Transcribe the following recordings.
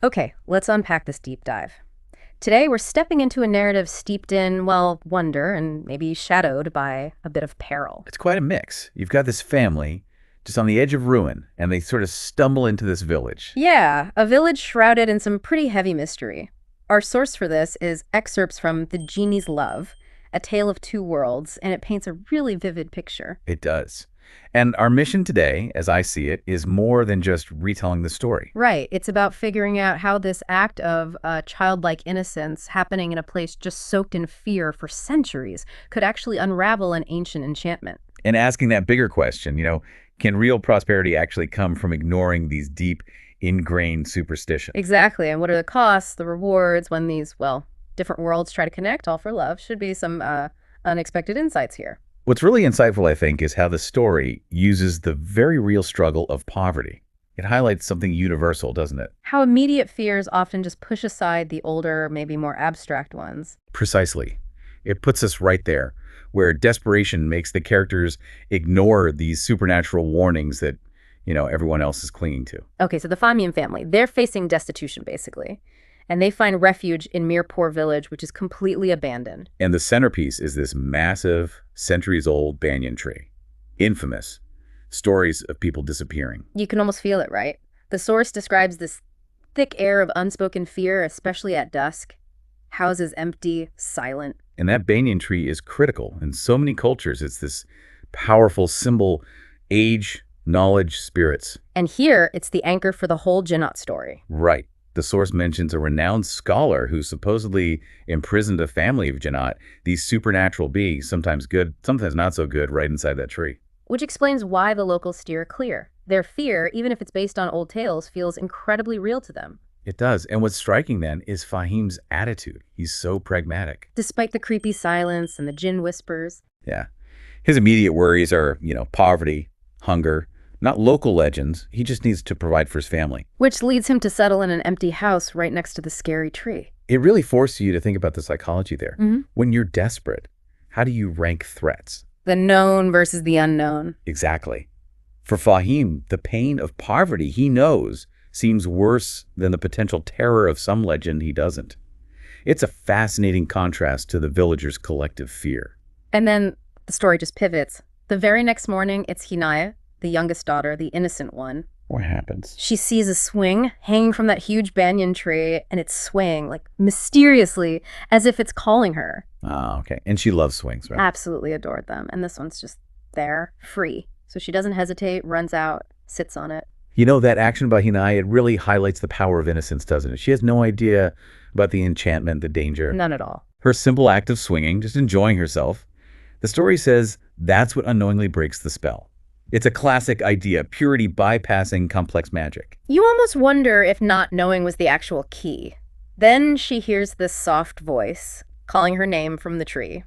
Okay, let's unpack this deep dive. Today, we're stepping into a narrative steeped in, well, wonder and maybe shadowed by a bit of peril. It's quite a mix. You've got this family just on the edge of ruin, and they sort of stumble into this village. Yeah, a village shrouded in some pretty heavy mystery. Our source for this is excerpts from The Genie's Love, A Tale of Two Worlds, and it paints a really vivid picture. It does. And our mission today, as I see it, is more than just retelling the story. Right, it's about figuring out how this act of childlike innocence happening in a place just soaked in fear for centuries could actually unravel an ancient enchantment. And asking that bigger question, can real prosperity actually come from ignoring these deep, ingrained superstitions? Exactly, and what are the costs, the rewards when these, well, different worlds try to connect, all for love? Should be some unexpected insights here. What's really insightful, I think, is how the story uses the very real struggle of poverty. It highlights something universal, doesn't it? How immediate fears often just push aside the older, maybe more abstract ones. Precisely. It puts us right there, where desperation makes the characters ignore these supernatural warnings that, everyone else is clinging to. Okay, so the Famian family, they're facing destitution, basically. And they find refuge in Mirpur village, which is completely abandoned. And the centerpiece is this massive, centuries-old banyan tree. Infamous. Stories of people disappearing. You can almost feel it, right? The source describes this thick air of unspoken fear, especially at dusk. Houses empty, silent. And that banyan tree is critical. In so many cultures, it's this powerful symbol, age, knowledge, spirits. And here, it's the anchor for the whole Jinnat story. Right. The source mentions a renowned scholar who supposedly imprisoned a family of Jinnat, these supernatural beings, sometimes good, sometimes not so good, right inside that tree. Which explains why the locals steer clear. Their fear, even if it's based on old tales, feels incredibly real to them. It does. And what's striking then is Fahim's attitude. He's so pragmatic. Despite the creepy silence and the jinn whispers. Yeah. His immediate worries are, poverty, hunger, not local legends. He just needs to provide for his family. Which leads him to settle in an empty house right next to the scary tree. It really forces you to think about the psychology there. Mm-hmm. When you're desperate, how do you rank threats? The known versus the unknown. Exactly. For Fahim, the pain of poverty he knows seems worse than the potential terror of some legend he doesn't. It's a fascinating contrast to the villagers' collective fear. And then the story just pivots. The very next morning, it's Hina, the youngest daughter, the innocent one. What happens? She sees a swing hanging from that huge banyan tree, and it's swaying, like mysteriously, as if it's calling her. Oh, okay. And she loves swings, right? Absolutely adored them. And this one's just there, free. So she doesn't hesitate, runs out, sits on it. That action by Hina, it really highlights the power of innocence, doesn't it? She has no idea about the enchantment, the danger. None at all. Her simple act of swinging, just enjoying herself. The story says that's what unknowingly breaks the spell. It's a classic idea, purity bypassing complex magic. You almost wonder if not knowing was the actual key. Then she hears this soft voice calling her name from the tree,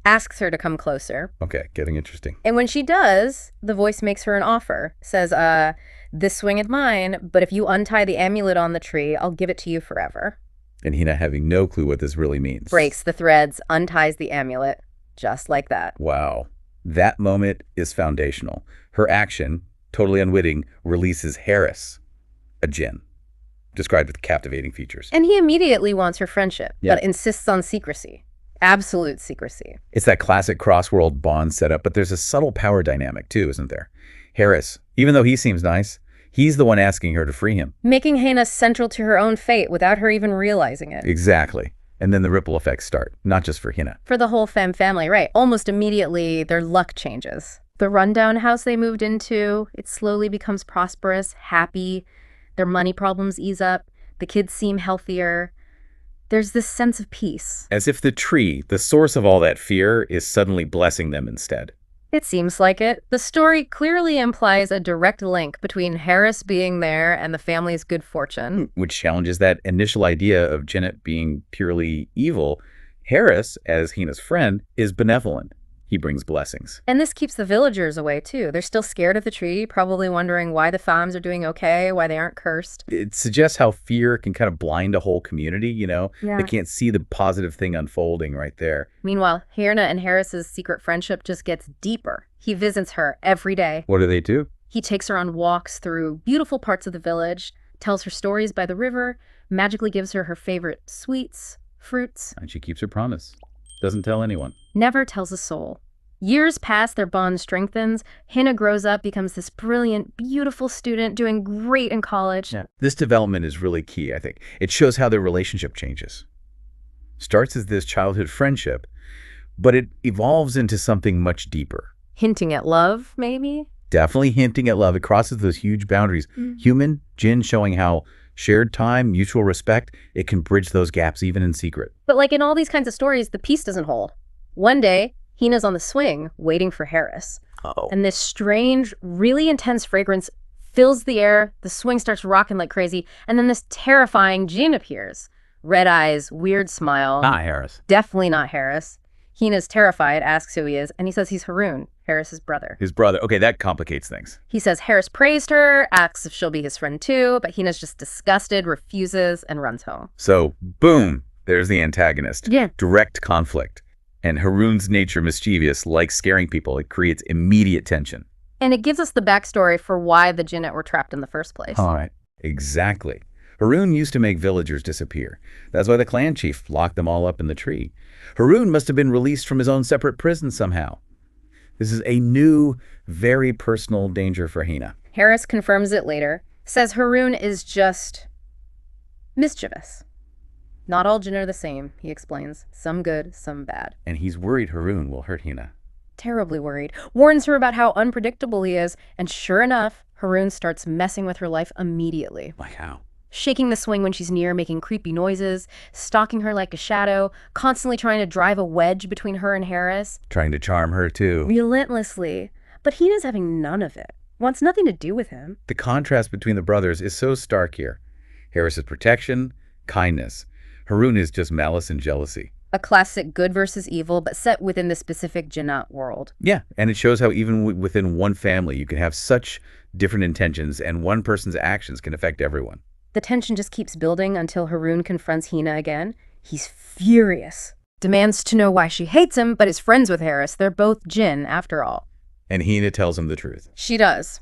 asks her to come closer. Okay, getting interesting. And when she does, the voice makes her an offer, says, this swing is mine, but if you untie the amulet on the tree, I'll give it to you forever. And Hina, having no clue what this really means, breaks the threads, unties the amulet, just like that. Wow. That moment is foundational. Her action, totally unwitting, releases Harris, a djinn, described with captivating features. And he immediately wants her friendship, Yeah. but insists on secrecy. Absolute secrecy. It's that classic cross-world bond setup, but there's a subtle power dynamic too, isn't there? Harris, even though he seems nice, he's the one asking her to free him. Making Hina central to her own fate without her even realizing it. Exactly. And then the ripple effects start, not just for Hina. For the whole family, right. Almost immediately, their luck changes. The rundown house they moved into, it slowly becomes prosperous, happy. Their money problems ease up. The kids seem healthier. There's this sense of peace. As if the tree, the source of all that fear, is suddenly blessing them instead. It seems like it. The story clearly implies a direct link between Harris being there and the family's good fortune. Which challenges that initial idea of Janet being purely evil. Harris, as Hina's friend, is benevolent. He brings blessings. And this keeps the villagers away, too. They're still scared of the tree, probably wondering why the Fams are doing okay, why they aren't cursed. It suggests how fear can kind of blind a whole community, Yeah. They can't see the positive thing unfolding right there. Meanwhile, Hina and Harris's secret friendship just gets deeper. He visits her every day. What do they do? He takes her on walks through beautiful parts of the village, tells her stories by the river, magically gives her her favorite sweets, fruits, And she keeps her promise. Doesn't tell anyone. never tells a soul. Years pass, their bond strengthens. Hina grows up, becomes this brilliant, beautiful student, doing great in college. Yeah. This development is really key, I think. It shows how their relationship changes. Starts as this childhood friendship, but it evolves into something much deeper. Hinting at love, maybe? Definitely hinting at love. It crosses those huge boundaries. Human, Jinn, showing how shared time, mutual respect, it can bridge those gaps even in secret. But like in all these kinds of stories, the peace doesn't hold. One day, Hina's on the swing, waiting for Harris. Uh-oh. And this strange, really intense fragrance fills the air, the swing starts rocking like crazy, and then this terrifying Jinn appears. Red eyes, weird smile. Not Harris. Definitely not Harris. Hina's terrified, asks who he is, and he says he's Haroon, Harris's brother. His brother. Okay, that complicates things. He says Harris praised her, asks if she'll be his friend too, but Hina's just disgusted, refuses, and runs home. So, boom, there's the antagonist. Yeah. Direct conflict. And Haroon's nature mischievous, like scaring people, it creates immediate tension. And it gives us the backstory for why the Jinnat were trapped in the first place. All right. Exactly. Haroon used to make villagers disappear. That's why the clan chief locked them all up in the tree. Haroon must have been released from his own separate prison somehow. This is a new, very personal danger for Hina. Harris confirms it later, says Haroon is just mischievous. Not all Jinn are the same, he explains. Some good, some bad. And he's worried Haroon will hurt Hina. Terribly worried. Warns her about how unpredictable he is, and sure enough, Haroon starts messing with her life immediately. Like how? Shaking the swing when she's near, making creepy noises, stalking her like a shadow, constantly trying to drive a wedge between her and Harris. Trying to charm her, too. Relentlessly. But Hina's having none of it. Wants nothing to do with him. The contrast between the brothers is so stark here. Harris is protection, kindness. Haroon is just malice and jealousy. A classic good versus evil, but set within the specific Jinnat world. Yeah, and it shows how even within one family, you can have such different intentions, and one person's actions can affect everyone. The tension just keeps building until Haroon confronts Hina again. He's furious. Demands to know why she hates him, but is friends with Harris. They're both Jinn, after all. And Hina tells him the truth. She does.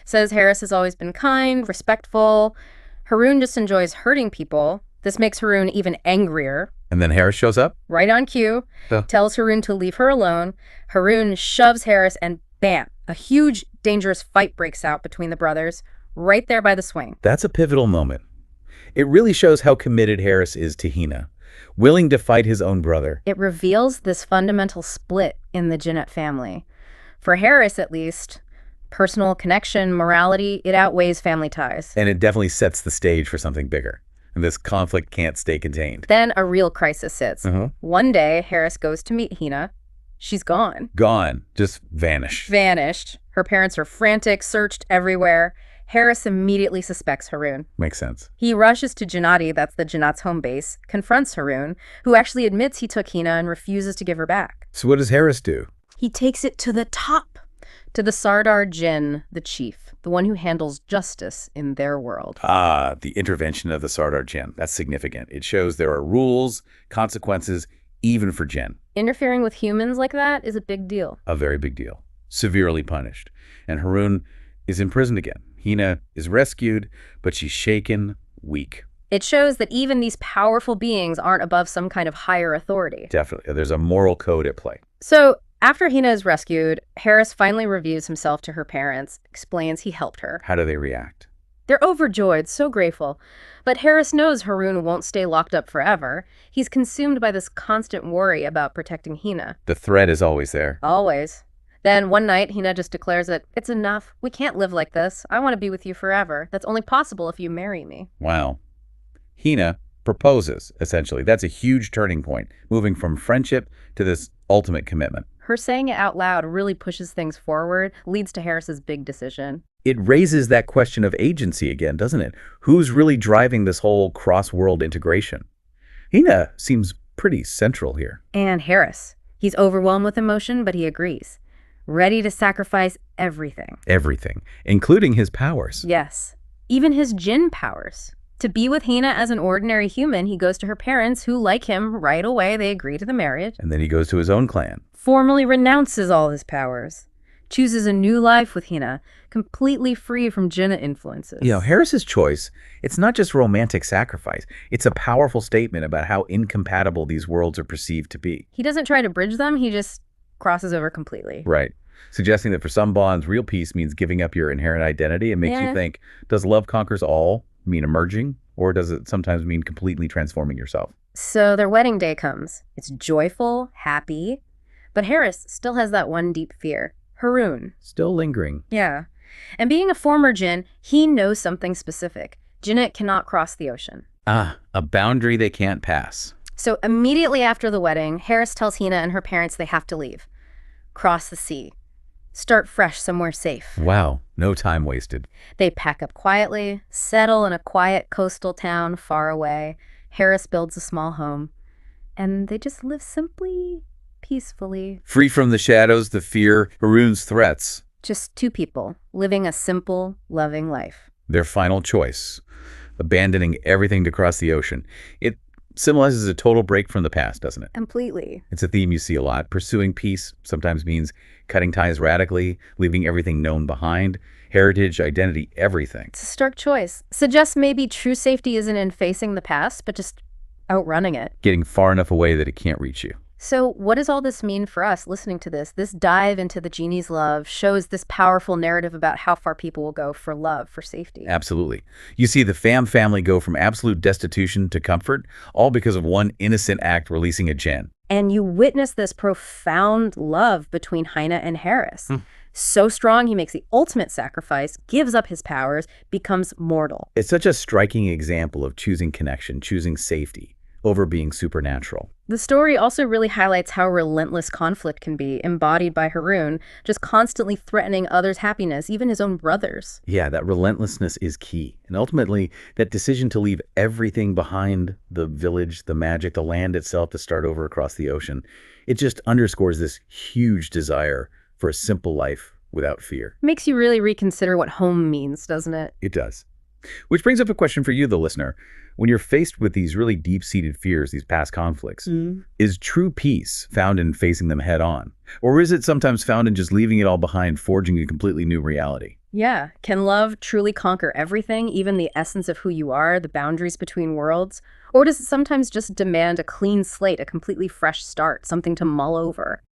Says Harris has always been kind, respectful. Haroon just enjoys hurting people. This makes Haroon even angrier. And then Harris shows up? Right on cue. Tells Haroon to leave her alone. Haroon shoves Harris and bam, a huge, dangerous fight breaks out between the brothers, right there by the swing. That's a pivotal moment. It really shows how committed Harris is to Hina, willing to fight his own brother. It reveals this fundamental split in the Jinnat family. For Harris, at least, personal connection, morality, it outweighs family ties. And it definitely sets the stage for something bigger. And this conflict can't stay contained. Then a real crisis hits. One day, Harris goes to meet Hina. She's gone. Gone. Just vanished. Vanished. Her parents are frantic, searched everywhere. Harris immediately suspects Haroon. Makes sense. He rushes to Jannati, that's the Jannat's home base, confronts Haroon, who actually admits he took Hina and refuses to give her back. So what does Harris do? He takes it to the top, to the Sardar Jinn, the chief, the one who handles justice in their world. Ah, the intervention of the Sardar Jinn. That's significant. It shows there are rules, consequences, even for Jinn. Interfering with humans like that is a big deal. A very big deal. Severely punished. And Haroon is imprisoned again. Hina is rescued, but she's shaken, weak. It shows that even these powerful beings aren't above some kind of higher authority. Definitely. There's a moral code at play. So after Hina is rescued, Harris finally reveals himself to her parents, explains he helped her. How do they react? They're overjoyed, so grateful. But Harris knows Haroon won't stay locked up forever. He's consumed by this constant worry about protecting Hina. The threat is always there. Always. Then one night, Hina just declares that it's enough. We can't live like this. I want to be with you forever. That's only possible if you marry me. Wow. Hina proposes, essentially. That's a huge turning point, moving from friendship to this ultimate commitment. Her saying it out loud really pushes things forward, leads to Harris's big decision. It raises that question of agency again, doesn't it? Who's really driving this whole cross-world integration? Hina seems pretty central here. And Harris. He's overwhelmed with emotion, but he agrees. Ready to sacrifice everything. Everything, including his powers. Yes. Even his Jinn powers. To be with Hina as an ordinary human, he goes to her parents, who like him right away. They agree to the marriage. And then he goes to his own clan. Formally renounces all his powers. chooses a new life with Hina, completely free from Jinnah influences. Harris's choice, it's not just romantic sacrifice. It's a powerful statement about how incompatible these worlds are perceived to be. He doesn't try to bridge them, he just crosses over completely. Right. Suggesting that for some bonds, real peace means giving up your inherent identity. It makes you think, does love conquers all mean emerging, or does it sometimes mean completely transforming yourself? So their wedding day comes. It's joyful, happy, but Harris still has that one deep fear. Haroon. Still lingering. Yeah. And being a former Jinn, he knows something specific. Jinnah cannot cross the ocean. Ah, a boundary they can't pass. So immediately after the wedding, Harris tells Hina and her parents they have to leave. Cross the sea. Start fresh somewhere safe. Wow, no time wasted. They pack up quietly, settle in a quiet coastal town far away. Harris builds a small home, and they just live simply, peacefully. Free from the shadows, the fear, Haroon's threats. Just two people living a simple, loving life. Their final choice, abandoning everything to cross the ocean. It symbolizes a total break from the past, doesn't it? Completely. It's a theme you see a lot. Pursuing peace sometimes means cutting ties radically, leaving everything known behind, heritage, identity, everything. It's a stark choice. Suggests maybe true safety isn't in facing the past, but just outrunning it. Getting far enough away that it can't reach you. So what does all this mean for us listening to this? This dive into the genie's love shows this powerful narrative about how far people will go for love, for safety. Absolutely. You see the family go from absolute destitution to comfort, all because of one innocent act releasing a Jinn. And you witness this profound love between Hina and Harris. So strong, he makes the ultimate sacrifice, gives up his powers, becomes mortal. It's such a striking example of choosing connection, choosing safety over being supernatural. The story also really highlights how relentless conflict can be, embodied by Haroon, just constantly threatening others' happiness, even his own brothers. Yeah, that relentlessness is key. And ultimately, that decision to leave everything behind, the village, the magic, the land itself, to start over across the ocean, it just underscores this huge desire for a simple life without fear. Makes you really reconsider what home means, doesn't it? It does. Which brings up a question for you, the listener. When you're faced with these really deep-seated fears, these past conflicts, is true peace found in facing them head on? Or is it sometimes found in just leaving it all behind, forging a completely new reality? Yeah. Can love truly conquer everything, even the essence of who you are, the boundaries between worlds? Or does it sometimes just demand a clean slate, a completely fresh start, something to mull over?